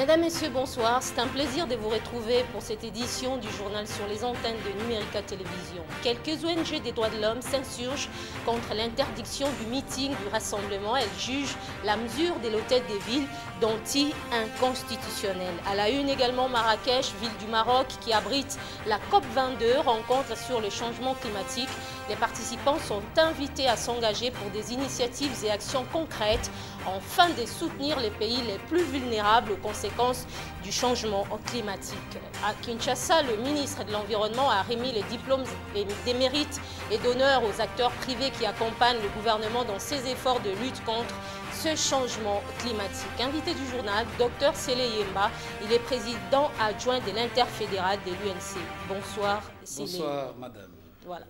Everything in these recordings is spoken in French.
Mesdames, Messieurs, bonsoir. C'est un plaisir de vous retrouver pour cette édition du journal sur les antennes de Numérica Télévision. Quelques ONG des droits de l'homme s'insurgent contre l'interdiction du meeting, du rassemblement. Elles jugent la mesure de l'hôtel des villes d'anti-inconstitutionnelle. À la une également, Marrakech, ville du Maroc qui abrite la COP22, rencontre sur le changement climatique. Les participants sont invités à s'engager pour des initiatives et actions concrètes afin de soutenir les pays les plus vulnérables aux conséquences du changement climatique. À Kinshasa, le ministre de l'Environnement a remis les diplômes des mérites et d'honneur aux acteurs privés qui accompagnent le gouvernement dans ses efforts de lutte contre ce changement climatique. Invité du journal, Dr Sélé Yemba, il est président adjoint de l'interfédéral de l'UNC. Bonsoir Sélé. Bonsoir madame. Voilà.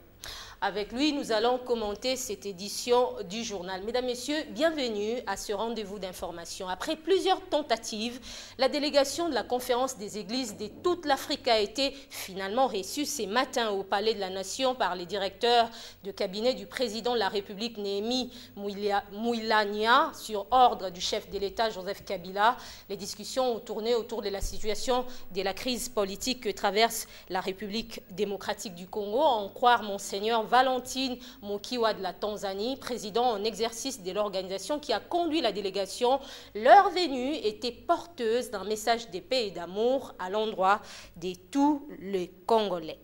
Avec lui, nous allons commenter cette édition du journal. Mesdames, Messieurs, bienvenue à ce rendez-vous d'information. Après plusieurs tentatives, la délégation de la conférence des églises de toute l'Afrique a été finalement reçue ce matin au Palais de la Nation par les directeurs de cabinet du président de la République, Néhémie Mouilania, sur ordre du chef de l'État, Joseph Kabila. Les discussions ont tourné autour de la situation de la crise politique que traverse la République démocratique du Congo. À en croire Monseigneur Valentine Mokiwa de la Tanzanie, président en exercice de l'organisation qui a conduit la délégation. Leur venue était porteuse d'un message de paix et d'amour à l'endroit de tous les Congolais.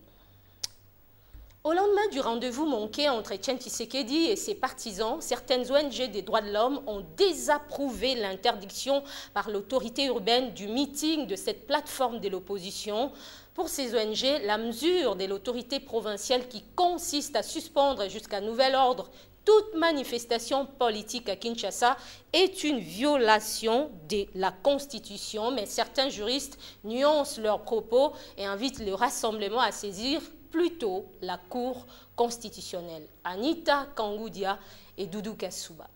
Au lendemain du rendez-vous manqué entre Etienne Tshisekedi et ses partisans, certaines ONG des droits de l'homme ont désapprouvé l'interdiction par l'autorité urbaine du meeting de cette plateforme de l'opposition. Pour ces ONG, la mesure de l'autorité provinciale qui consiste à suspendre jusqu'à nouvel ordre toute manifestation politique à Kinshasa est une violation de la Constitution, mais certains juristes nuancent leurs propos et invitent le rassemblement à saisir plutôt la Cour constitutionnelle. Anita Kangoudia et Doudou Kassouba.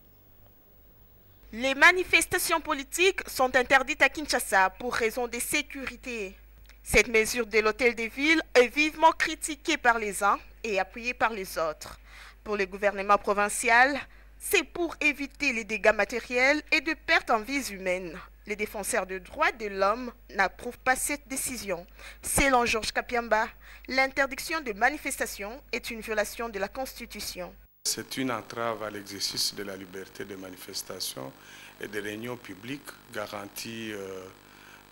Les manifestations politiques sont interdites à Kinshasa pour raison de sécurité. Cette mesure de l'hôtel des villes est vivement critiquée par les uns et appuyée par les autres. Pour le gouvernement provincial, c'est pour éviter les dégâts matériels et de pertes en vies humaines. Les défenseurs des droits de l'homme n'approuvent pas cette décision. Selon Georges Kapiamba, l'interdiction de manifestation est une violation de la Constitution. C'est une entrave à l'exercice de la liberté de manifestation et de réunion publique garantie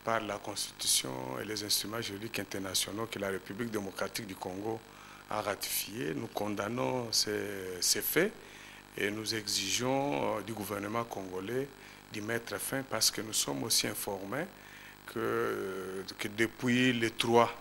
par la Constitution et les instruments juridiques internationaux que la République démocratique du Congo a ratifiés. Nous condamnons ces faits et nous exigeons du gouvernement congolais d'y mettre fin parce que nous sommes aussi informés que depuis le 3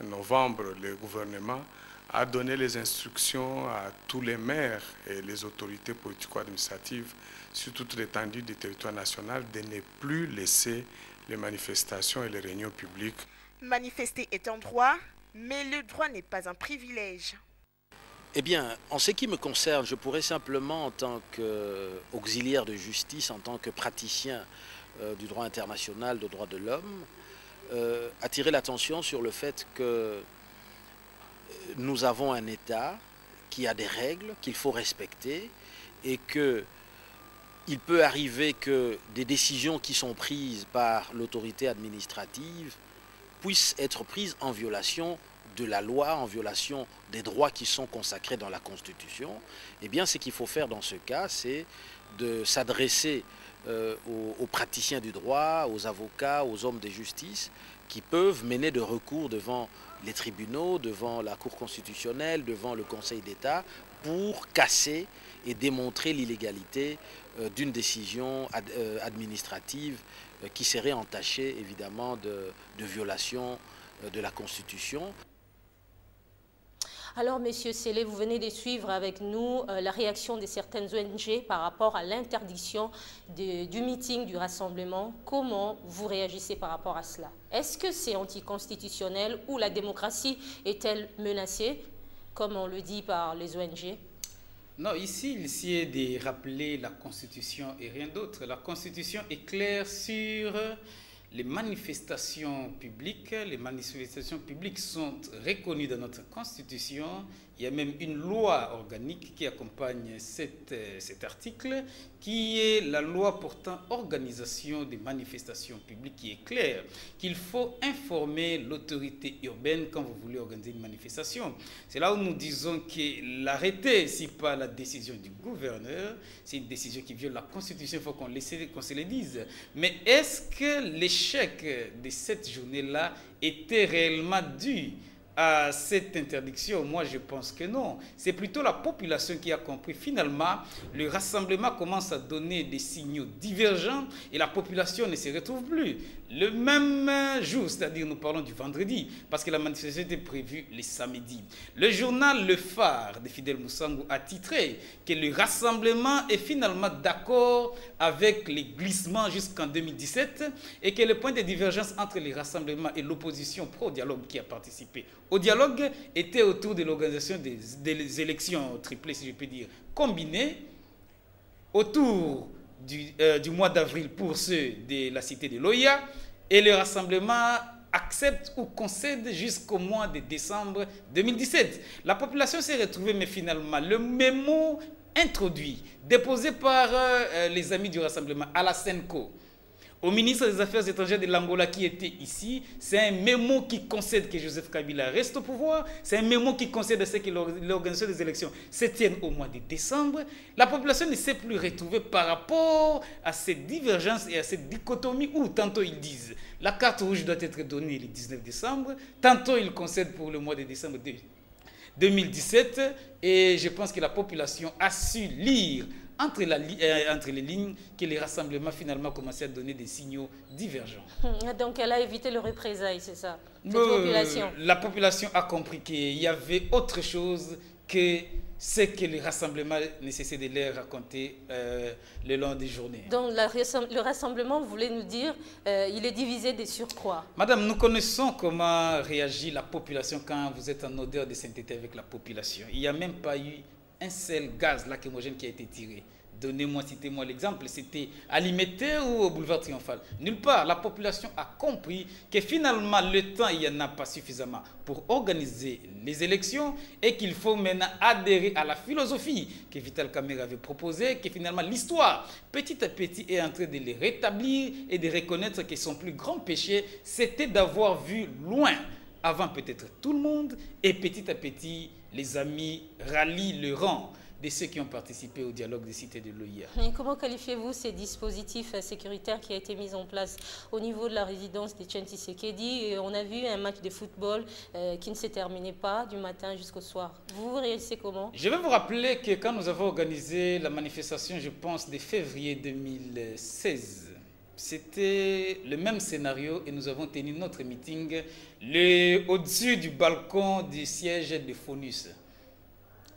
novembre, le gouvernement a donné les instructions à tous les maires et les autorités politico-administratives sur toute l'étendue du territoire national de ne plus laisser les manifestations et les réunions publiques. Manifester est un droit, mais le droit n'est pas un privilège. Eh bien, en ce qui me concerne, je pourrais simplement, en tant qu'auxiliaire de justice, en tant que praticien du droit international, des droits de l'homme, attirer l'attention sur le fait que nous avons un État qui a des règles qu'il faut respecter et qu'il peut arriver que des décisions qui sont prises par l'autorité administrative puissent être prises en violation de la loi, en violation des droits qui sont consacrés dans la Constitution. Eh bien, ce qu'il faut faire dans ce cas, c'est de s'adresser aux praticiens du droit, aux avocats, aux hommes de justice qui peuvent mener de recours devant les tribunaux, devant la Cour constitutionnelle, devant le Conseil d'État pour casser et démontrer l'illégalité d'une décision administrative qui serait entachée évidemment de violation de la Constitution. Alors, Monsieur Sélé, vous venez de suivre avec nous la réaction de certaines ONG par rapport à l'interdiction du meeting, du rassemblement. Comment vous réagissez par rapport à cela? Est-ce que c'est anticonstitutionnel ou la démocratie est-elle menacée, comme on le dit par les ONG? Non, ici, il s'agit de rappeler la Constitution et rien d'autre. La Constitution est claire sur les manifestations publiques sont reconnues dans notre Constitution. Il y a même une loi organique qui accompagne cet article, qui est la loi portant organisation des manifestations publiques, qui est claire, qu'il faut informer l'autorité urbaine quand vous voulez organiser une manifestation. C'est là où nous disons que l'arrêté, si pas la décision du gouverneur, c'est une décision qui viole la Constitution, il faut qu'on se le dise. Mais est-ce que l'échec de cette journée-là était réellement dû à cette interdiction? Moi, je pense que non. C'est plutôt la population qui a compris. Finalement, le rassemblement commence à donner des signaux divergents et la population ne se retrouve plus. Le même jour, c'est-à-dire nous parlons du vendredi, parce que la manifestation était prévue le samedi. Le journal Le Phare de Fidèle Moussangou a titré que le rassemblement est finalement d'accord avec les glissements jusqu'en 2017 et que le point de divergence entre les rassemblements et l'opposition pro-dialogue qui a participé au dialogue était autour de l'organisation des élections triplées, si je peux dire, combinées, autour du mois d'avril pour ceux de la cité de Loya, et le rassemblement accepte ou concède jusqu'au mois de décembre 2017. La population s'est retrouvée, mais finalement, le mémo introduit, déposé par les amis du rassemblement à la Senco, au ministre des Affaires étrangères de l'Angola qui était ici, c'est un mémo qui concède que Joseph Kabila reste au pouvoir, c'est un mémo qui concède à ce que l'organisation des élections se tienne au mois de décembre. La population ne s'est plus retrouvée par rapport à cette divergence et à cette dichotomie où tantôt ils disent la carte rouge doit être donnée le 19 décembre, tantôt ils concèdent pour le mois de décembre 2017, et je pense que la population a su lire entre les lignes que les rassemblements finalement commençaient à donner des signaux divergents. Donc elle a évité le représailles, c'est ça, cette population. La population a compris qu'il y avait autre chose que ce que les rassemblements nécessaient de leur raconter le long des journées. Donc le rassemblement, vous voulez nous dire, il est divisé des surcroît. Madame, nous connaissons comment réagit la population quand vous êtes en odeur de sainteté avec la population. Il n'y a même pas eu un seul gaz lacrymogène qui a été tiré. Donnez-moi, citez-moi l'exemple, c'était à Limité ou au boulevard Triomphal? Nulle part. La population a compris que finalement le temps, il n'y en a pas suffisamment pour organiser les élections et qu'il faut maintenant adhérer à la philosophie que Vital Kamerhe avait proposée, que finalement l'histoire, petit à petit, est en train de les rétablir et de reconnaître que son plus grand péché, c'était d'avoir vu loin, avant peut-être tout le monde, et petit à petit, les amis rallient le rang de ceux qui ont participé au dialogue des cités de l'OIA. Et comment qualifiez-vous ces dispositifs sécuritaires qui a été mis en place au niveau de la résidence de Etienne Tshisekedi? Et on a vu un match de football qui ne s'est terminé pas du matin jusqu'au soir. Vous réagissez comment? Je vais vous rappeler que quand nous avons organisé la manifestation, je pense, de février 2016, c'était le même scénario et nous avons tenu notre meeting au-dessus du balcon du siège de Fonus.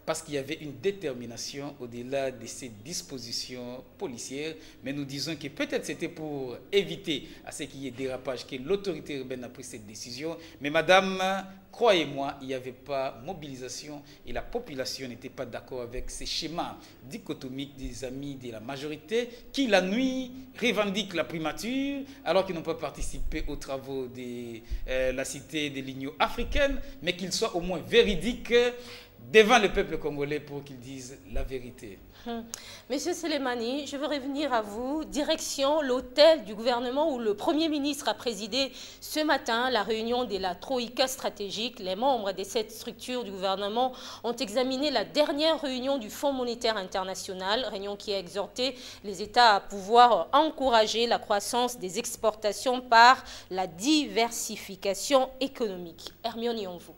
Parce qu'il y avait une détermination au-delà de ces dispositions policières. Mais nous disons que peut-être c'était pour éviter à ce qu'il y ait dérapage que l'autorité urbaine a pris cette décision. Mais madame, croyez-moi, il n'y avait pas mobilisation et la population n'était pas d'accord avec ces schémas dichotomiques des amis de la majorité qui, la nuit, revendiquent la primature alors qu'ils n'ont pas participé aux travaux de la cité de l'Union africaine, mais qu'ils soient au moins véridiques devant le peuple congolais pour qu'ils disent la vérité. Monsieur Selemani, je veux revenir à vous. Direction l'hôtel du gouvernement où le Premier ministre a présidé ce matin la réunion de la Troïka stratégique. Les membres de cette structure du gouvernement ont examiné la dernière réunion du Fonds monétaire international, réunion qui a exhorté les États à pouvoir encourager la croissance des exportations par la diversification économique. Hermione Yonvou.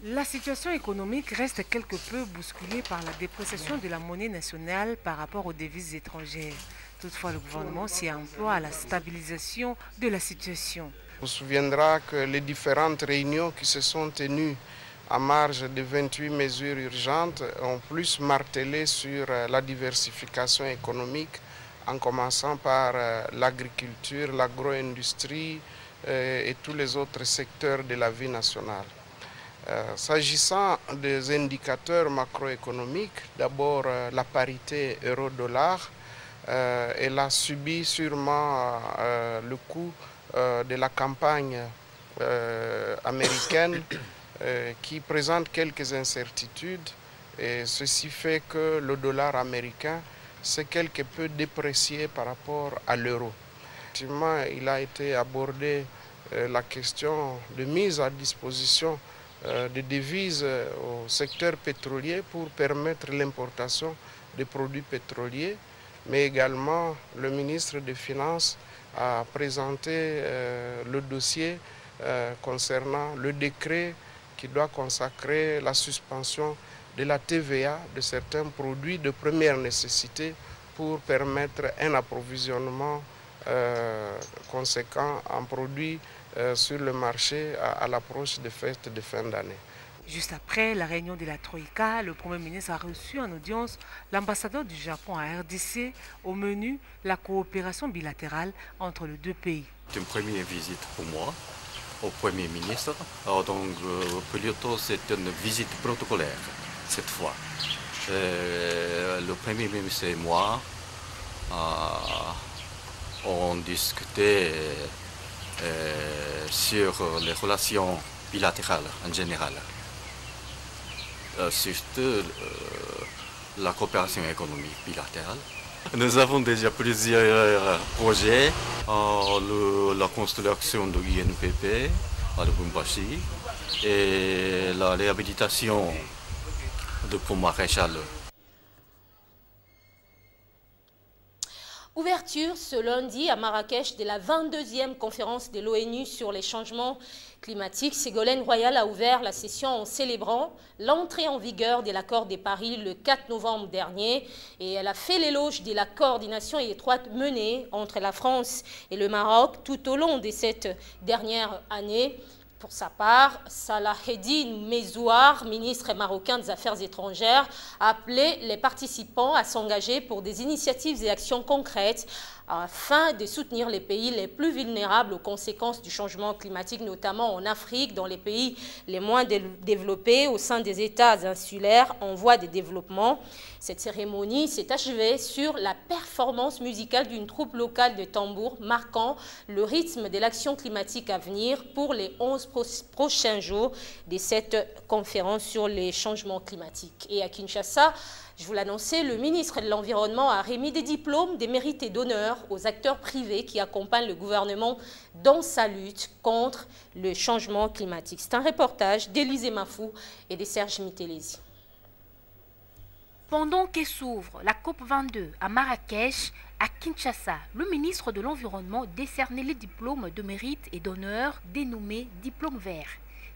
La situation économique reste quelque peu bousculée par la dépréciation de la monnaie nationale par rapport aux devises étrangères. Toutefois, le gouvernement s'y emploie à la stabilisation de la situation. On se souviendra que les différentes réunions qui se sont tenues à marge de 28 mesures urgentes ont plus martelé sur la diversification économique, en commençant par l'agriculture, l'agro-industrie et tous les autres secteurs de la vie nationale. S'agissant des indicateurs macroéconomiques, d'abord la parité euro-dollar, elle a subi sûrement le coup de la campagne américaine qui présente quelques incertitudes. Et ceci fait que le dollar américain s'est quelque peu déprécié par rapport à l'euro. Effectivement, il a été abordé la question de mise à disposition de devises au secteur pétrolier pour permettre l'importation des produits pétroliers, mais également le ministre des Finances a présenté le dossier concernant le décret qui doit consacrer la suspension de la TVA de certains produits de première nécessité pour permettre un approvisionnement conséquent en produits sur le marché à l'approche des fêtes de fin d'année. Juste après la réunion de la Troïka, le Premier ministre a reçu en audience l'ambassadeur du Japon à RDC, au menu la coopération bilatérale entre les deux pays. C'est une première visite pour moi au Premier ministre, donc plutôt c'est une visite protocolaire cette fois. Le Premier ministre et moi ont discuté sur les relations bilatérales en général. Surtout la coopération économique bilatérale. Nous avons déjà plusieurs projets, la construction de l'INPP à Lubumbashi et la réhabilitation de pont maréchal. Ouverture ce lundi à Marrakech de la 22e conférence de l'ONU sur les changements climatiques. Ségolène Royal a ouvert la session en célébrant l'entrée en vigueur de l'accord de Paris le 4 novembre dernier. Et elle a fait l'éloge de la coordination étroite menée entre la France et le Maroc tout au long de cette dernière année. Pour sa part, Salaheddine Mezouar, ministre marocain des Affaires étrangères, a appelé les participants à s'engager pour des initiatives et actions concrètes afin de soutenir les pays les plus vulnérables aux conséquences du changement climatique, notamment en Afrique, dans les pays les moins développés, au sein des États insulaires en voie de développement. Cette cérémonie s'est achevée sur la performance musicale d'une troupe locale de tambour, marquant le rythme de l'action climatique à venir pour les 11 prochains jours de cette conférence sur les changements climatiques. Et à Kinshasa, je vous l'annonçais, le ministre de l'Environnement a remis des diplômes, des mérites et d'honneur aux acteurs privés qui accompagnent le gouvernement dans sa lutte contre le changement climatique. C'est un reportage d'Élisée Mafou et de Serge Mitelesi. Pendant que s'ouvre la COP22 à Marrakech, à Kinshasa, le ministre de l'Environnement décernait les diplômes de mérite et d'honneur dénommés diplômes verts.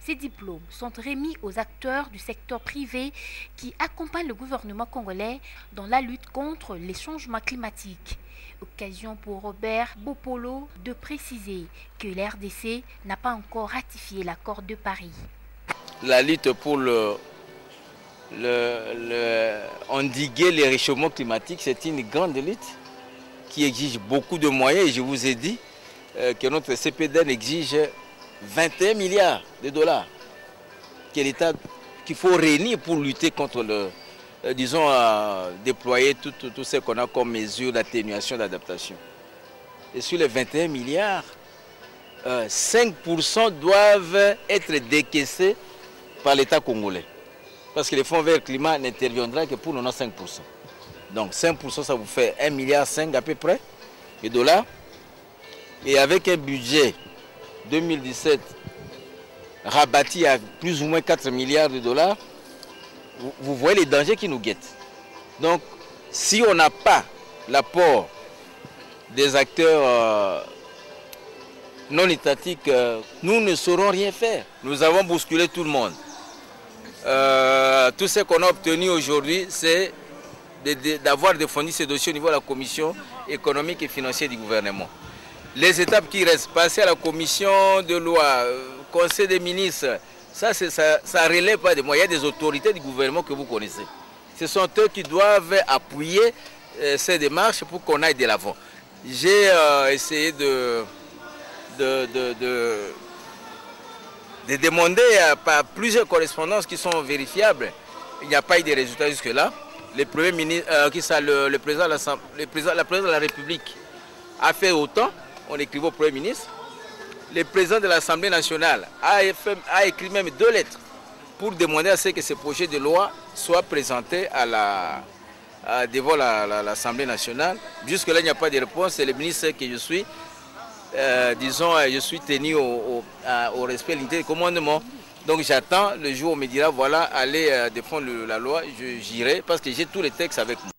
Ces diplômes sont remis aux acteurs du secteur privé qui accompagnent le gouvernement congolais dans la lutte contre les changements climatiques. Occasion pour Robert Bopolo de préciser que l'RDC n'a pas encore ratifié l'accord de Paris. La lutte pour endiguer les réchauffements climatiques, c'est une grande lutte qui exige beaucoup de moyens. Et je vous ai dit que notre CPDN exige 21 milliards de dollars qu'il faut réunir pour lutter contre déployer tout ce qu'on a comme mesures d'atténuation, d'adaptation. Et sur les 21 milliards, 5% doivent être décaissés par l'État congolais. Parce que les fonds verts climat n'interviendra que pour 95%. Donc 5%, ça vous fait 1,5 milliard à peu près de dollars. Et avec un budget 2017 rabattu à plus ou moins 4 milliards de dollars, vous voyez les dangers qui nous guettent. Donc, si on n'a pas l'apport des acteurs non étatiques, nous ne saurons rien faire. Nous avons bousculé tout le monde. Tout ce qu'on a obtenu aujourd'hui, c'est d'avoir défendu ces dossiers au niveau de la commission économique et financière du gouvernement. Les étapes qui restent, passer à la commission de loi, conseil des ministres, ça ne relève pas de moi. Il y a des autorités du gouvernement que vous connaissez. Ce sont eux qui doivent appuyer ces démarches pour qu'on aille de l'avant. J'ai essayé de demander par plusieurs correspondances qui sont vérifiables. Il n'y a pas eu de résultats jusque-là. le Premier ministre, le président de la République a fait autant, on écrivait au Premier ministre. Le président de l'Assemblée nationale a écrit même 2 lettres pour demander à ce que ce projet de loi soit présenté devant l'Assemblée nationale. Jusque-là, il n'y a pas de réponse. C'est le ministre que je suis. Disons, je suis tenu au respect de l'unité de commandement. Donc j'attends le jour où on me dira, voilà, allez défendre la loi, j'irai parce que j'ai tous les textes avec moi.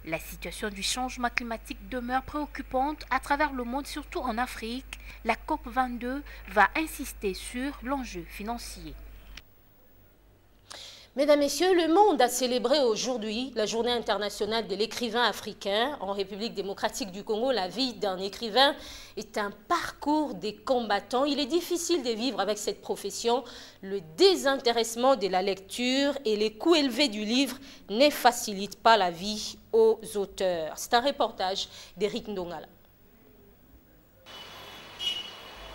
La situation du changement climatique demeure préoccupante à travers le monde, surtout en Afrique. La COP22 va insister sur l'enjeu financier. Mesdames, Messieurs, le monde a célébré aujourd'hui la journée internationale de l'écrivain africain. En République démocratique du Congo, la vie d'un écrivain est un parcours des combattants. Il est difficile de vivre avec cette profession. Le désintéressement de la lecture et les coûts élevés du livre ne facilitent pas la vie aux auteurs. C'est un reportage d'Éric Ndongala.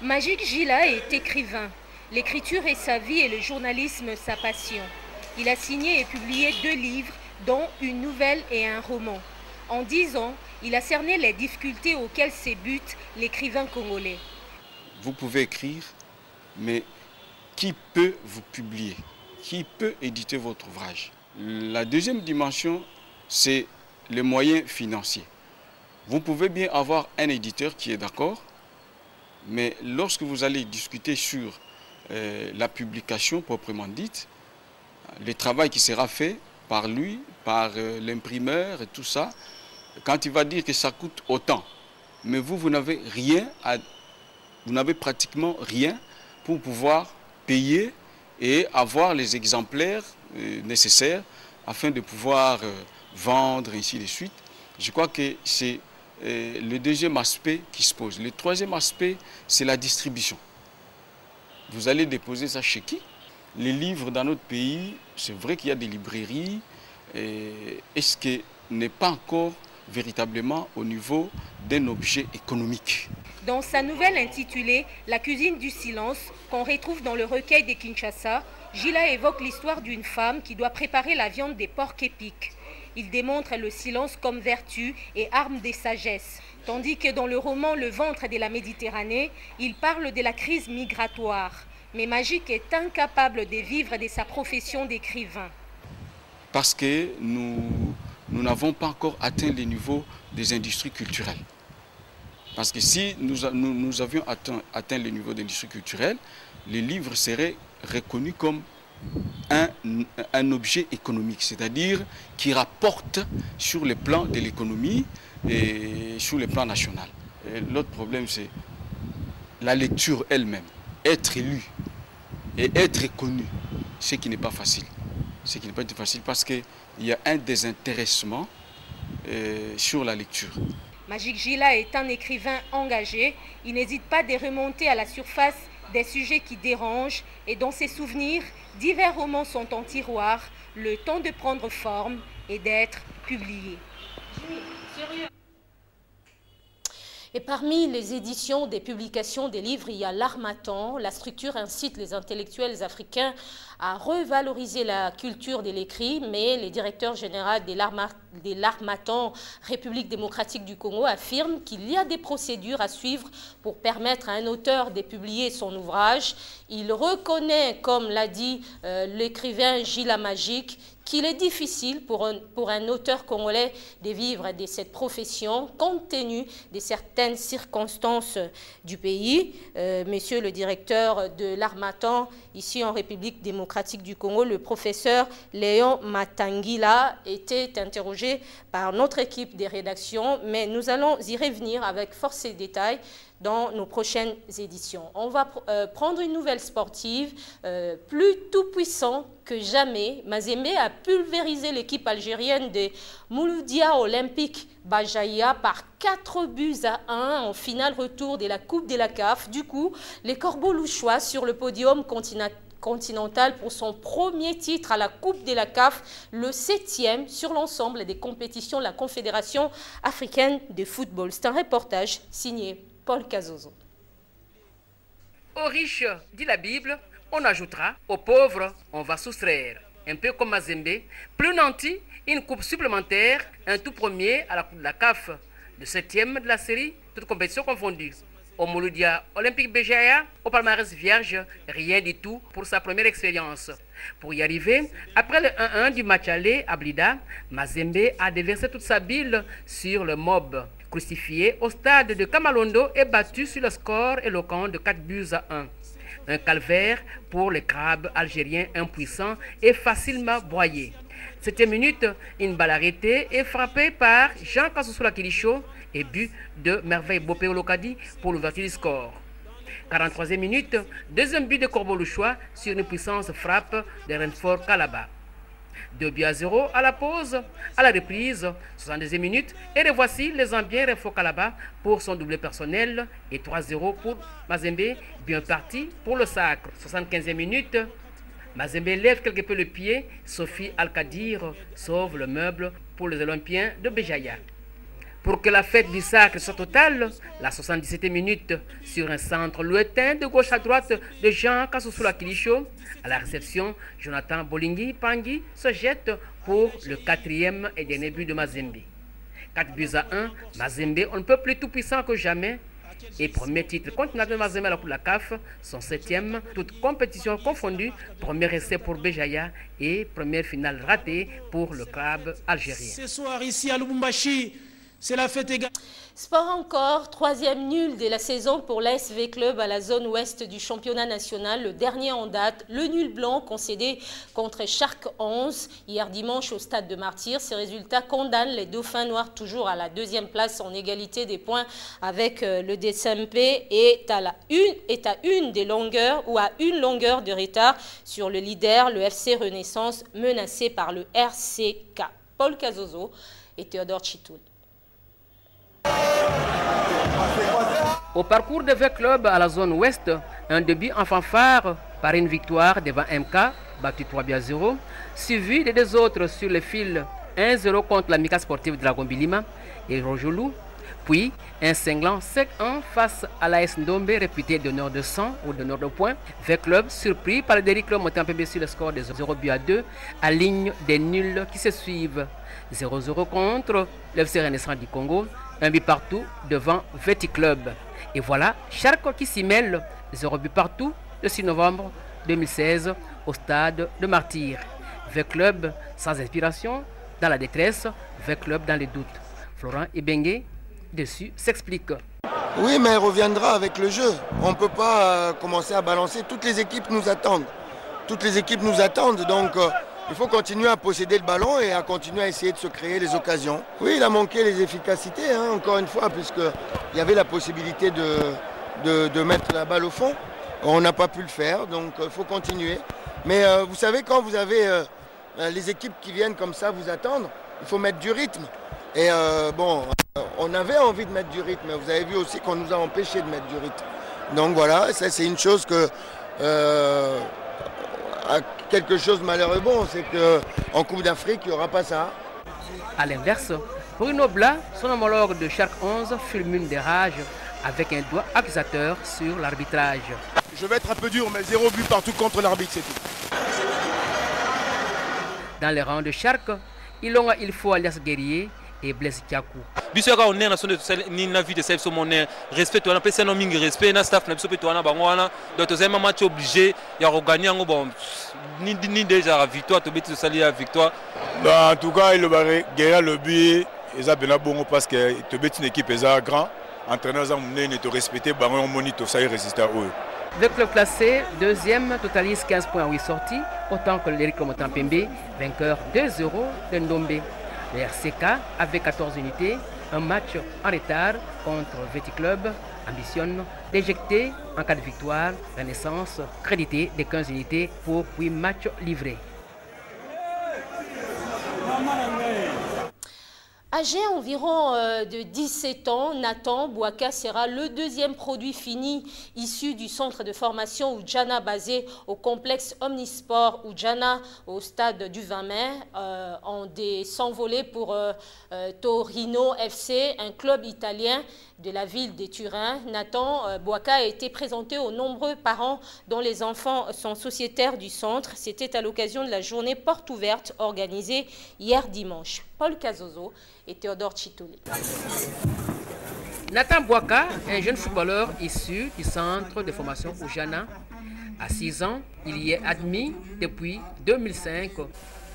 Magic Gila est écrivain. L'écriture est sa vie et le journalisme sa passion. Il a signé et publié 2 livres, dont une nouvelle et un roman. En 10 ans, il a cerné les difficultés auxquelles se bute l'écrivain congolais. Vous pouvez écrire, mais qui peut vous publier? Qui peut éditer votre ouvrage? La deuxième dimension, c'est les moyens financiers. Vous pouvez bien avoir un éditeur qui est d'accord, mais lorsque vous allez discuter sur la publication proprement dite, le travail qui sera fait par lui, par l'imprimeur et tout ça, quand il va dire que ça coûte autant, mais vous n'avez rien, vous n'avez pratiquement rien pour pouvoir payer et avoir les exemplaires nécessaires afin de pouvoir vendre, ainsi de suite. Je crois que c'est le deuxième aspect qui se pose. Le troisième aspect, c'est la distribution. Vous allez déposer ça chez qui? Les livres dans notre pays, c'est vrai qu'il y a des librairies. Est-ce que n'est pas encore véritablement au niveau d'un objet économique? Dans sa nouvelle intitulée « La cuisine du silence » qu'on retrouve dans le recueil de Kinshasa, Gila évoque l'histoire d'une femme qui doit préparer la viande des porcs épics. Il démontre le silence comme vertu et arme des sagesses. Tandis que dans le roman « Le ventre de la Méditerranée », il parle de la crise migratoire. Mais Magic est incapable de vivre de sa profession d'écrivain. Parce que nous n'avons pas encore atteint les niveaux des industries culturelles. Parce que si nous avions atteint les niveaux d'industrie culturelle, les livres seraient reconnus comme un objet économique, c'est-à-dire qui rapporte sur le plan de l'économie et sur le plan national. L'autre problème, c'est la lecture elle-même. Être lu et être connu, ce qui n'est pas facile. Ce qui n'est pas facile parce qu'il y a un désintéressement sur la lecture. Magic Gila est un écrivain engagé. Il n'hésite pas de remonter à la surface des sujets qui dérangent et dans ses souvenirs, divers romans sont en tiroir, le temps de prendre forme et d'être publiés. Et parmi les éditions des publications des livres, il y a l'Harmattan. La structure incite les intellectuels africains à revaloriser la culture de l'écrit, mais le directeur général de l'Harmattan, République démocratique du Congo, affirme qu'il y a des procédures à suivre pour permettre à un auteur de publier son ouvrage. Il reconnaît, comme l'a dit l'écrivain Gila Magic, qu'il est difficile pour un auteur congolais de vivre de cette profession compte tenu de certaines circonstances du pays. Monsieur le directeur de l'Harmattan, ici en République démocratique du Congo, le professeur Léon Matangila était interrogé par notre équipe des rédactions, mais nous allons y revenir avec force et détails dans nos prochaines éditions. On va prendre une nouvelle sportive, plus tout-puissant que jamais. Mazembe a pulvérisé l'équipe algérienne de Mouloudia Olympique Bajaïa par 4-1 en finale retour de la Coupe de la CAF. Du coup, les Corbeaux louchois sur le podium continental pour son premier titre à la Coupe de la CAF, le 7e sur l'ensemble des compétitions de la Confédération africaine de football. C'est un reportage signé Paul Cazozo. Aux riches, dit la Bible, on ajoutera, aux pauvres, on va soustraire. un peu comme Mazembe. Plus nanti, une coupe supplémentaire, un tout premier à la Coupe de la CAF, le 7e de la série, toutes compétitions confondues. Au Mouloudia Olympique Béjaïa, au palmarès vierge, rien du tout pour sa première expérience. Pour y arriver, après le 1-1 du match aller à Blida, Mazembe a déversé toute sa bile sur le mob. Crucifié au stade de Kamalondo et battu sur le score éloquent de 4-1. Un calvaire pour les crabes algériens impuissants et facilement broyés. 7e minute, une balle arrêtée et frappée par Jean Kassoussoula Kilicho et but de Merveille Bopéo Lokadi pour l'ouverture du score. 43e minute, deuxième but de Corbeau-Louchois sur une puissance frappe de Renfort Kalaba. 2-0 à la pause, à la reprise, 62e minute, et revoici les ambiens Renfort Kalaba pour son doublé personnel et 3-0 pour Mazembe, bien parti pour le sacre. 75e minute, Mazembe lève quelque peu le pied, Sophie Al-Kadir sauve le meuble pour les Olympiens de Béjaïa. Pour que la fête du sacre soit totale, la 77e minute, sur un centre lointain de gauche à droite de Jean Kassoussoula Kilicho, à la réception, Jonathan Bolingui Pangui se jette pour le 4e et dernier but de Mazembe. 4-1, Mazembe, on ne peut plus tout puissant que jamais. Et premier titre continental de Mazembe à la Coupe de la CAF, son 7e, toute compétition confondue, premier essai pour Béjaïa et première finale ratée pour le club algérien. Ce soir ici à Lubumbashi, c'est la fête égale. Sport encore, 3e nul de la saison pour l'ASV Club à la zone ouest du championnat national. Le dernier en date, le nul blanc concédé contre Shark 11 hier dimanche au stade de Martyrs. Ces résultats condamnent les Dauphins Noirs toujours à la 2e place en égalité des points avec le DSMP et à une longueur de retard sur le leader, le FC Renaissance, menacé par le RCK. Paul Cazozo et Théodore Chitoul. Au parcours de V Club à la zone ouest, un début en fanfare par une victoire devant MK, battu 3-0, suivi des deux autres sur le fil 1-0 contre l'Amica Sportive de la Gombilima et Rojolou, puis un cinglant 5-1 face à l'AS Ndombe, réputé d'honneur de sang ou d'honneur de points. V Club surpris par le Derrick Club monté en PB sur le score de 0-2 à ligne des nuls qui se suivent. 0-0 contre l'FC Renaissance du Congo, un but partout devant Veti Club. Et voilà Shark qui s'y mêle, 0 but partout le 6 novembre 2016 au stade de Martyrs. V Club sans inspiration, dans la détresse, V Club dans les doutes. Florent Ebengue dessus s'explique. Oui, mais il reviendra avec le jeu. On ne peut pas commencer à balancer. Toutes les équipes nous attendent. Toutes les équipes nous attendent, donc il faut continuer à posséder le ballon et à continuer à essayer de se créer les occasions. Oui, il a manqué les efficacités, hein, encore une fois, puisqu'il y avait la possibilité de mettre la balle au fond. On n'a pas pu le faire, donc il faut continuer. Mais vous savez, quand vous avez les équipes qui viennent comme ça vous attendre, il faut mettre du rythme. Et bon, on avait envie de mettre du rythme, mais vous avez vu aussi qu'on nous a empêché de mettre du rythme. Donc voilà, ça c'est une chose que... quelque chose de malheureux, bon, c'est qu'en Coupe d'Afrique, il n'y aura pas ça. A l'inverse, Bruno Blas, son homologue de Shark 11, fulmine des rages avec un doigt accusateur sur l'arbitrage. Je vais être un peu dur, mais 0 but partout contre l'arbitre, c'est tout. Dans les rangs de Shark, il faut alias Guerrier et Blaise Kiakou. Bisoka on est nation de ni na vie de celle sur mon respect on appelle ça non mingi respect na staff na biso peto na bango wana donc deuxième match obligé ya regagner ngo bon ni déjà la victoire to beti sali la victoire. En tout cas il barré gagner le but et ça bena bongo parce que to beti une équipe est grand entraîneur ça ne te respecter bango monito ça y résister à eux. Le club classé deuxième totalise 15 points 8 sorties autant que l'Eric Motampembe vainqueur 2-0 de Ndombe. Le RCK, avec 14 unités, un match en retard contre Veti Club, ambitionne d'éjecter en cas de victoire Renaissance, crédité des 15 unités pour 8 matchs livrés. Âgé environ de 17 ans, Nathan Bouaka sera le deuxième produit fini issu du centre de formation Oudjana basé au complexe Omnisport Oudjana au stade du 20 mai en s'envoler pour Torino FC, un club italien de la ville de Turin. Nathan Bouaka a été présenté aux nombreux parents dont les enfants sont sociétaires du centre. C'était à l'occasion de la journée porte ouverte organisée hier dimanche. Paul Cazozo et Théodore Chitoli. Nathan Bouaka, un jeune footballeur issu du centre de formation Oudjana. À 6 ans, il y est admis depuis 2005.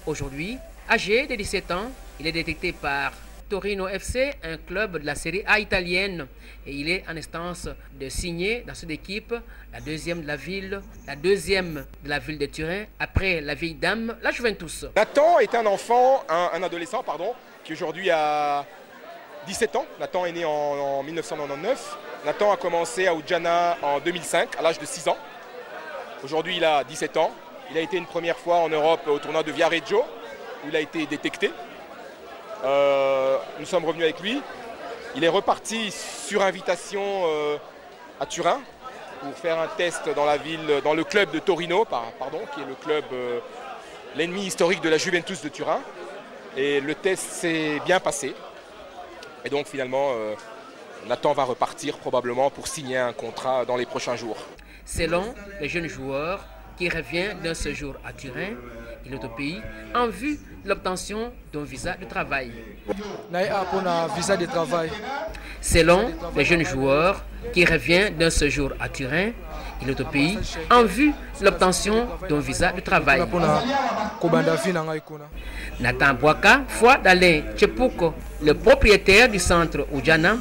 Aujourd'hui, âgé de 17 ans, il est détecté par Torino FC, un club de la série A italienne, et il est en instance de signer dans cette équipe la deuxième de la ville de Turin, après la vieille dame, la Juventus. Nathan est un enfant, un adolescent, qui aujourd'hui a 17 ans. Nathan est né en 1999. Nathan a commencé à Oudjana en 2005, à l'âge de 6 ans. Aujourd'hui, il a 17 ans. Il a été une première fois en Europe au tournoi de Viareggio, où il a été détecté. Nous sommes revenus avec lui. Il est reparti sur invitation à Turin pour faire un test dans la ville, dans le club de Torino, qui est le club, l'ennemi historique de la Juventus de Turin. Et le test s'est bien passé. Et donc finalement, Nathan va repartir probablement pour signer un contrat dans les prochains jours. Selon le jeune joueur qui revient d'un séjour à Turin, il est au pays en vue de l'obtention d'un visa de travail. Selon le jeune joueur qui revient d'un séjour à Turin, il est au pays en vue de l'obtention d'un visa de travail. Nathan Bouaka, foi d'Alain Tchepouko, le propriétaire du centre Oudjana,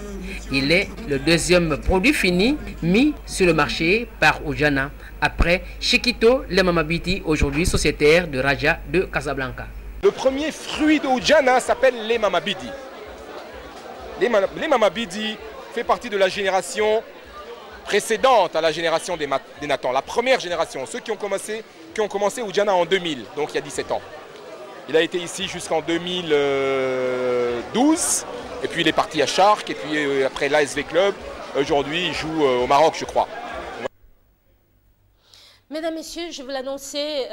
il est le deuxième produit fini mis sur le marché par Oudjana, après Chiquito Lemamabidi, aujourd'hui sociétaire de Raja de Casablanca. Le premier fruit de Oudjana s'appelle Lemamabidi. Lemamabidi fait partie de la génération précédente à la génération des Nathan, la première génération, ceux qui ont commencé Oudjana en 2000, donc il y a 17 ans. Il a été ici jusqu'en 2012, et puis il est parti à Chartres, et puis après l'ASV Club. Aujourd'hui, il joue au Maroc, je crois. Mesdames, Messieurs, je vous l'annonçais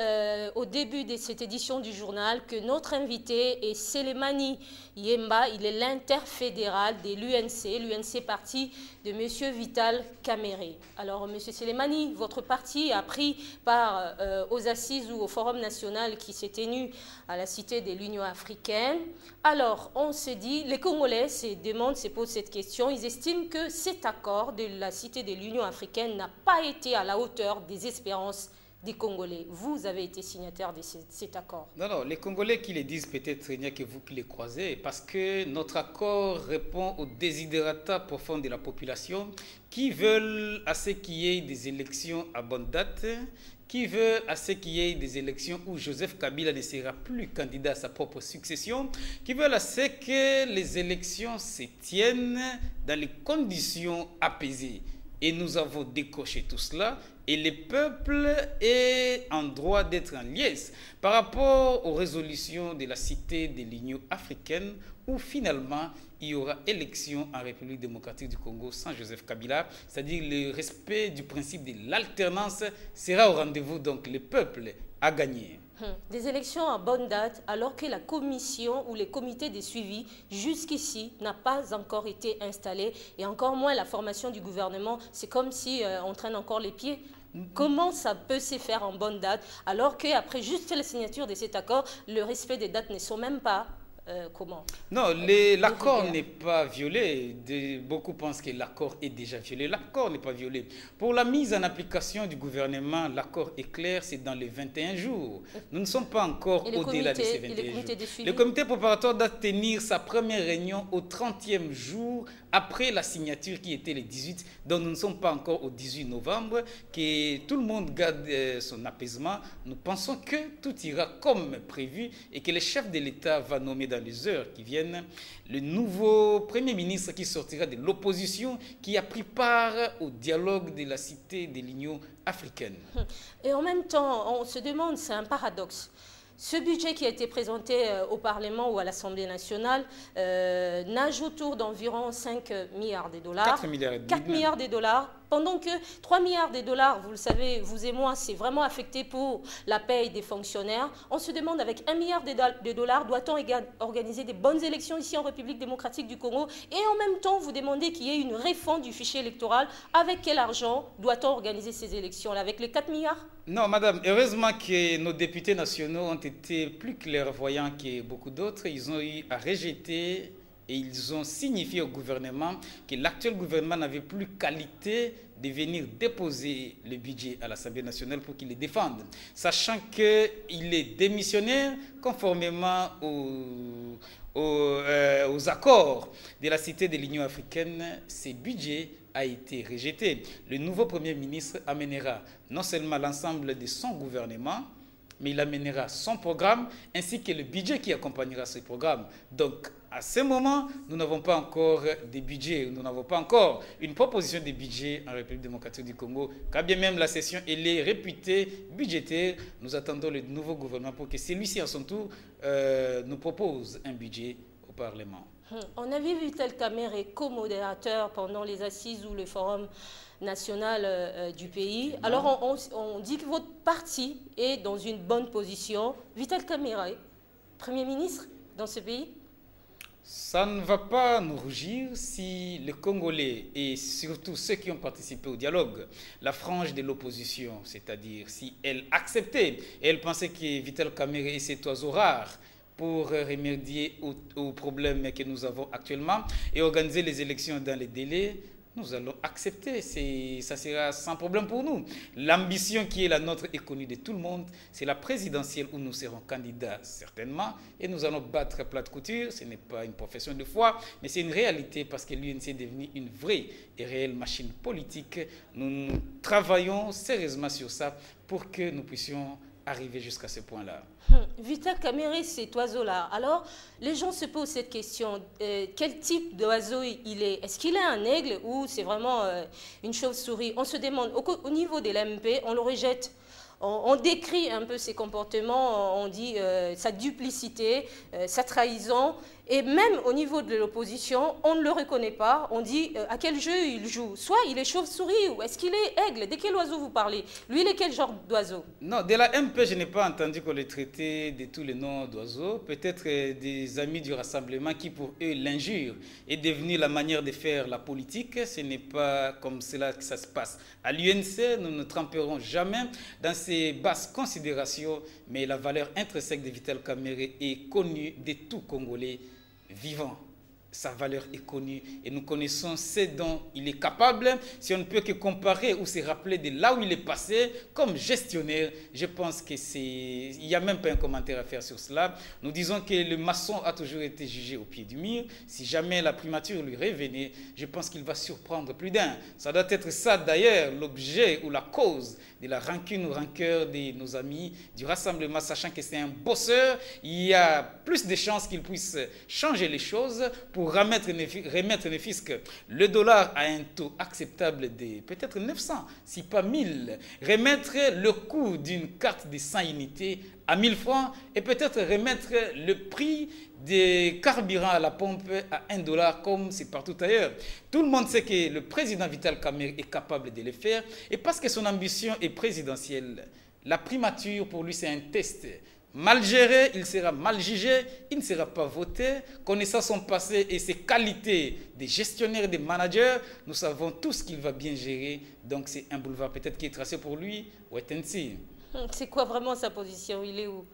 au début de cette édition du journal que notre invité est Selemani Yemba. Il est l'interfédéral de l'UNC parti de M. Vital Kamere. Alors, M. Selemani, votre parti a pris part aux assises ou au forum national qui s'est tenu à la Cité de l'Union africaine. Alors, on se dit, les Congolais se posent cette question. Ils estiment que cet accord de la Cité de l'Union africaine n'a pas été à la hauteur des espérances des Congolais. Vous avez été signataire de cet accord. Non, les Congolais qui le disent peut-être, il n'y a que vous qui les croisez, parce que notre accord répond aux desiderata profonds de la population qui veulent à ce qu'il y ait des élections à bonne date, qui veut à ce qu'il y ait des élections où Joseph Kabila ne sera plus candidat à sa propre succession, qui veulent à ce que les élections se tiennent dans les conditions apaisées. Et nous avons décoché tout cela, et le peuple est en droit d'être en liesse par rapport aux résolutions de la Cité de l'Union africaine, où finalement il y aura élection en République démocratique du Congo sans Joseph Kabila, c'est-à-dire le respect du principe de l'alternance sera au rendez-vous, donc le peuple a gagné. Des élections à bonne date alors que la commission ou les comités de suivi jusqu'ici n'a pas encore été installé et encore moins la formation du gouvernement. C'est comme si on traîne encore les pieds. Comment ça peut se faire en bonne date alors qu'après juste la signature de cet accord, le respect des dates ne sont même pas comment? Non, l'accord n'est pas violé. Beaucoup pensent que l'accord est déjà violé. L'accord n'est pas violé. Pour la mise en application du gouvernement, l'accord est clair, c'est dans les 21 jours. Nous ne sommes pas encore au-delà de ces 21 jours. Le comité préparatoire doit tenir sa première réunion au 30e jour après la signature qui était le 18, donc nous ne sommes pas encore au 18 novembre, que tout le monde garde son apaisement. Nous pensons que tout ira comme prévu et que le chef de l'État va nommer dans les heures qui viennent le nouveau Premier ministre qui sortira de l'opposition, qui a pris part au dialogue de la Cité de l'Union africaine. Et en même temps, on se demande, c'est un paradoxe. Ce budget qui a été présenté au Parlement ou à l'Assemblée nationale nage autour d'environ 5 milliards de dollars. 4 milliards. 4 milliards de dollars. Pendant que 3 milliards de dollars, vous le savez, vous et moi, c'est vraiment affecté pour la paye des fonctionnaires. On se demande, avec 1 milliard de dollars, doit-on organiser des bonnes élections ici en République démocratique du Congo? Et en même temps, vous demandez qu'il y ait une réforme du fichier électoral. Avec quel argent doit-on organiser ces élections-là? Avec les 4 milliards? Non, madame, heureusement que nos députés nationaux ont été plus clairvoyants que beaucoup d'autres. Ils ont eu à rejeter et ils ont signifié au gouvernement que l'actuel gouvernement n'avait plus qualité de venir déposer le budget à l'Assemblée nationale pour qu'il le défende, sachant qu'il est démissionnaire conformément aux accords de la Cité de l'Union africaine. Ce budget a été rejeté. Le nouveau Premier ministre amènera non seulement l'ensemble de son gouvernement, mais il amènera son programme ainsi que le budget qui accompagnera ce programme. Donc, à ce moment, nous n'avons pas encore de budget, nous n'avons pas encore une proposition de budget en République démocratique du Congo. Quand bien même la session elle est réputée budgétaire, nous attendons le nouveau gouvernement pour que celui-ci, à son tour, nous propose un budget au Parlement. On a vu Vital Kamerhe co-modérateur pendant les assises ou le forum national du pays. Alors on dit que votre parti est dans une bonne position. Vital Kamerhe, Premier ministre dans ce pays? Ça ne va pas nous rougir si les Congolais et surtout ceux qui ont participé au dialogue, la frange de l'opposition, c'est-à-dire si elle acceptait et elle pensait que Vital Kamerhe est cet oiseau rare pour remédier aux problèmes que nous avons actuellement et organiser les élections dans les délais, nous allons accepter. Ça sera sans problème pour nous. L'ambition qui est la nôtre est connue de tout le monde. C'est la présidentielle où nous serons candidats certainement et nous allons battre plate couture. Ce n'est pas une profession de foi, mais c'est une réalité parce que l'UNC est devenue une vraie et réelle machine politique. Nous travaillons sérieusement sur ça pour que nous puissions arriver jusqu'à ce point-là. Vital Kamerhe, cet oiseau-là. Alors, les gens se posent cette question. Quel type d'oiseau il est? Est-ce qu'il est un aigle ou c'est vraiment une chauve-souris? On se demande, au niveau de l'AMP, on le rejette. On décrit un peu ses comportements, on dit sa duplicité, sa trahison. Et même au niveau de l'opposition, on ne le reconnaît pas. On dit à quel jeu il joue. Soit il est chauve-souris ou est-ce qu'il est aigle? De quel oiseau vous parlez? Lui, il est quel genre d'oiseau? Non, de la MP, je n'ai pas entendu qu'on le traitait de tous les noms d'oiseaux. Peut-être des amis du rassemblement qui, pour eux, l'injure est devenue la manière de faire la politique. Ce n'est pas comme cela que ça se passe. À l'UNC, nous ne tremperons jamais dans ces basses considérations, mais la valeur intrinsèque de Vital Kamerhe est connue de tout Congolais vivant. Sa valeur est connue et nous connaissons ce dont il est capable. Si on ne peut que comparer ou se rappeler de là où il est passé comme gestionnaire, je pense qu'il n'y a même pas un commentaire à faire sur cela. Nous disons que le maçon a toujours été jugé au pied du mur. Si jamais la primature lui revenait, je pense qu'il va surprendre plus d'un. Ça doit être ça d'ailleurs l'objet ou la cause de la rancune ou rancœur de nos amis du rassemblement, sachant que c'est un bosseur. Il y a plus de chances qu'il puisse changer les choses pour remettre ne fût-ce que le dollar à un taux acceptable de peut-être 900, si pas 1000. Remettre le coût d'une carte de 100 unités à 1000 francs et peut-être remettre le prix des carburants à la pompe à 1 dollar comme c'est partout ailleurs. Tout le monde sait que le président Vital Kamerhe est capable de le faire et parce que son ambition est présidentielle, la primature pour lui c'est un test. Mal géré, il sera mal jugé, il ne sera pas voté. Connaissant son passé et ses qualités de gestionnaire et de manager, nous savons tous qu'il va bien gérer. Donc c'est un boulevard peut-être qui est tracé pour lui. C'est quoi vraiment sa position? Il est où?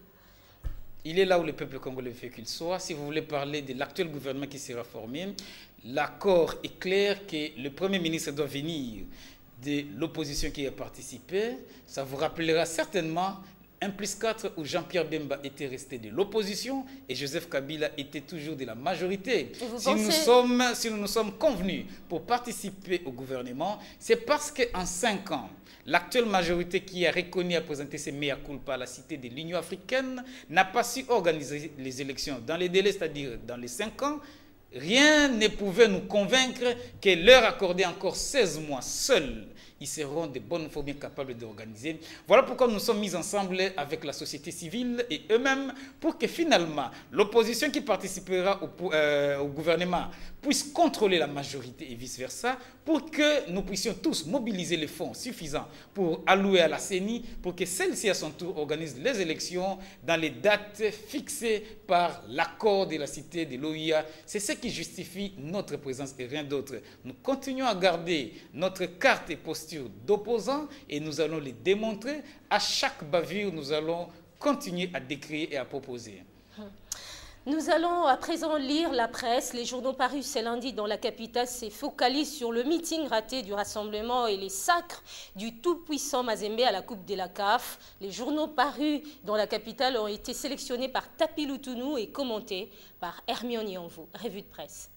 Il est là où le peuple congolais veut qu'il soit. Si vous voulez parler de l'actuel gouvernement qui sera formé, l'accord est clair que le Premier ministre doit venir de l'opposition qui a participé. Ça vous rappellera certainement 1+4 où Jean-Pierre Bemba était resté de l'opposition et Joseph Kabila était toujours de la majorité. Si nous nous sommes convenus pour participer au gouvernement, c'est parce qu'en 5 ans, l'actuelle majorité qui a reconnu à présenter ses mea culpa à la Cité de l'Union africaine n'a pas su organiser les élections dans les délais, c'est-à-dire dans les 5 ans. Rien ne pouvait nous convaincre que leur accorder encore 16 mois seuls ils seront de bonnes fois bien capables d'organiser. Voilà pourquoi nous sommes mis ensemble avec la société civile et eux-mêmes pour que finalement l'opposition qui participera au gouvernement puisse contrôler la majorité et vice-versa, pour que nous puissions tous mobiliser les fonds suffisants pour allouer à la CENI, pour que celle-ci à son tour organise les élections dans les dates fixées par l'accord de la cité de l'OIA. C'est ce qui justifie notre présence et rien d'autre. Nous continuons à garder notre carte et posture d'opposants et nous allons les démontrer. À chaque bavure, nous allons continuer à décrire et à proposer. Nous allons à présent lire la presse. Les journaux parus ce lundi dans la capitale se focalisent sur le meeting raté du rassemblement et les sacres du tout-puissant Mazembe à la Coupe de la CAF. Les journaux parus dans la capitale ont été sélectionnés par Tapi Lutunou et commentés par Hermione Yanvou. Revue de presse.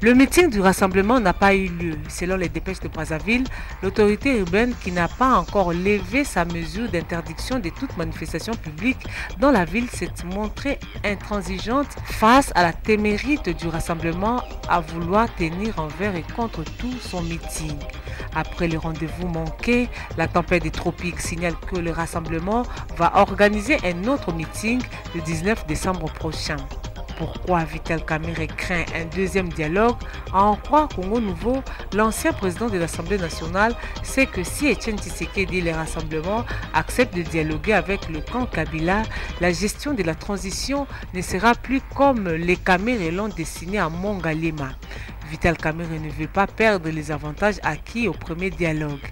Le meeting du rassemblement n'a pas eu lieu. Selon les dépêches de Brazzaville, l'autorité urbaine qui n'a pas encore levé sa mesure d'interdiction de toute manifestation publique dans la ville s'est montrée intransigeante face à la témérité du rassemblement à vouloir tenir envers et contre tout son meeting. Après le rendez-vous manqué, la tempête des tropiques signale que le rassemblement va organiser un autre meeting le 19 décembre prochain. Pourquoi Vital Kamerhe craint un deuxième dialogue? À en croire Congo Nouveau, l'ancien président de l'Assemblée nationale sait que si Etienne Tshisekedi et les rassemblements acceptent de dialoguer avec le camp Kabila, la gestion de la transition ne sera plus comme les Kamerhe l'ont dessiné à Mongalema. Vital Kamerhe ne veut pas perdre les avantages acquis au premier dialogue.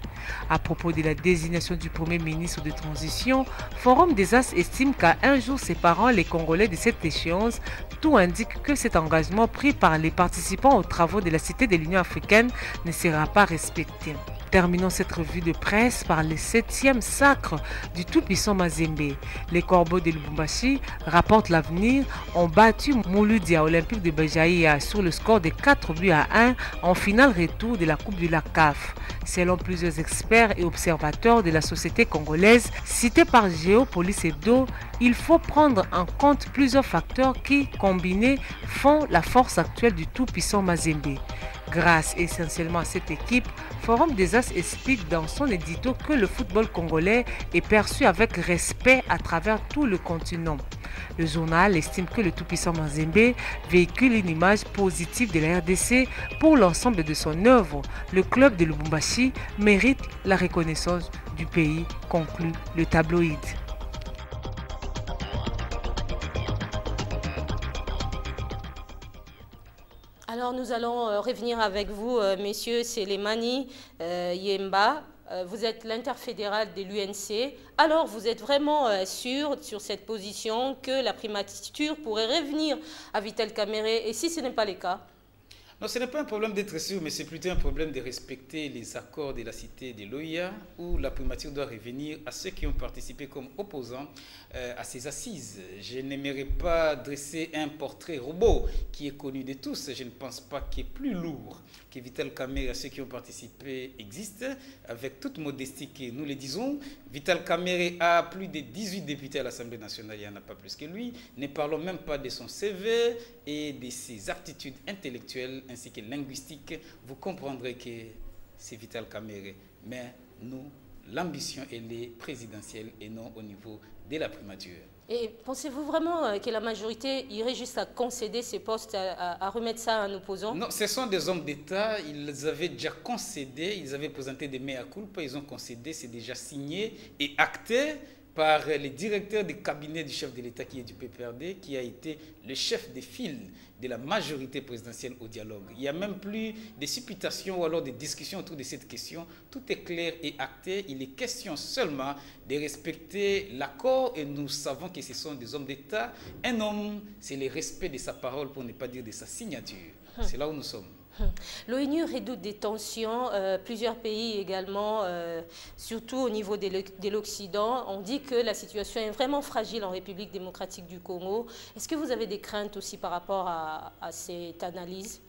À propos de la désignation du Premier ministre de transition, Forum des As estime qu'à un jour séparant les Congolais de cette échéance, tout indique que cet engagement pris par les participants aux travaux de la Cité de l'Union africaine ne sera pas respecté. Terminons cette revue de presse par le 7e sacre du tout-puissant Mazembe. Les Corbeaux de Lubumbashi, rapportent l'avenir, ont battu Mouloudia Olympique de Béjaïa sur le score de 4-1 en finale retour de la Coupe de la CAF. Selon plusieurs experts et observateurs de la société congolaise, cités par Géopolis Hebdo, il faut prendre en compte plusieurs facteurs qui, combinés, font la force actuelle du tout-puissant Mazembe. Grâce essentiellement à cette équipe, Forum des As explique dans son édito que le football congolais est perçu avec respect à travers tout le continent. Le journal estime que le tout-puissant Mazembe véhicule une image positive de la RDC pour l'ensemble de son œuvre. Le club de Lubumbashi mérite la reconnaissance du pays, conclut le tabloïd. Alors nous allons revenir avec vous, messieurs Selemani Yemba. Vous êtes l'interfédéral de l'UNC. Alors vous êtes vraiment sûr sur cette position que la primature pourrait revenir à Vital Kamerhe? Et si ce n'est pas le cas? Non, ce n'est pas un problème d'être sûr, mais c'est plutôt un problème de respecter les accords de la cité de l'OIA, où la primature doit revenir à ceux qui ont participé comme opposants à ces assises. Je n'aimerais pas dresser un portrait robot qui est connu de tous. Je ne pense pas qu'il est plus lourd que Vital Kamerhe à ceux qui ont participé existe. Avec toute modestie que nous le disons, Vital Kamerhe a plus de 18 députés à l'Assemblée nationale, il n'y en a pas plus que lui. Ne parlons même pas de son CV et de ses aptitudes intellectuelles ainsi que linguistiques. Vous comprendrez que c'est Vital Kamerhe. Mais nous, l'ambition, elle est présidentielle et non au niveau de la primature. Et pensez-vous vraiment que la majorité irait juste à concéder ces postes, à remettre ça à un opposant? Non, ce sont des hommes d'État. Ils avaient déjà concédé, ils avaient présenté des mea culpa, ils ont concédé, c'est déjà signé et acté par le directeur du cabinet du chef de l'État qui est du PPRD, qui a été le chef de file de la majorité présidentielle au dialogue. Il n'y a même plus de supputations ou alors de discussions autour de cette question. Tout est clair et acté. Il est question seulement de respecter l'accord et nous savons que ce sont des hommes d'État. Un homme, c'est le respect de sa parole pour ne pas dire de sa signature. C'est là où nous sommes. L'ONU redoute des tensions, plusieurs pays également, surtout au niveau de l'Occident. On dit que la situation est vraiment fragile en République démocratique du Congo. Est-ce que vous avez des craintes aussi par rapport à cette analyse?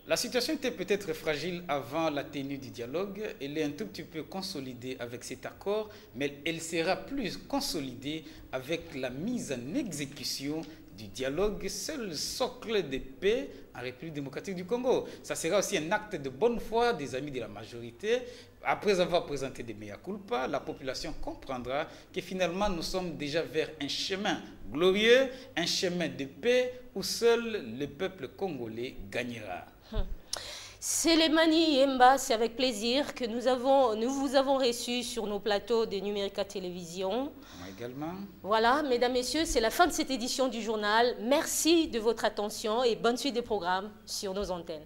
La situation était peut-être fragile avant la tenue du dialogue. Elle est un tout petit peu consolidée avec cet accord, mais elle sera plus consolidée avec la mise en exécution du dialogue, seul socle de paix en République démocratique du Congo. Ça sera aussi un acte de bonne foi des amis de la majorité. Après avoir présenté des mea culpa, la population comprendra que finalement nous sommes déjà vers un chemin glorieux, un chemin de paix où seul le peuple congolais gagnera. Selemani Yemba, c'est avec plaisir que nous vous avons reçu sur nos plateaux de Numérica Télévision. Moi également. Voilà, mesdames, messieurs, c'est la fin de cette édition du journal. Merci de votre attention et bonne suite des programmes sur nos antennes.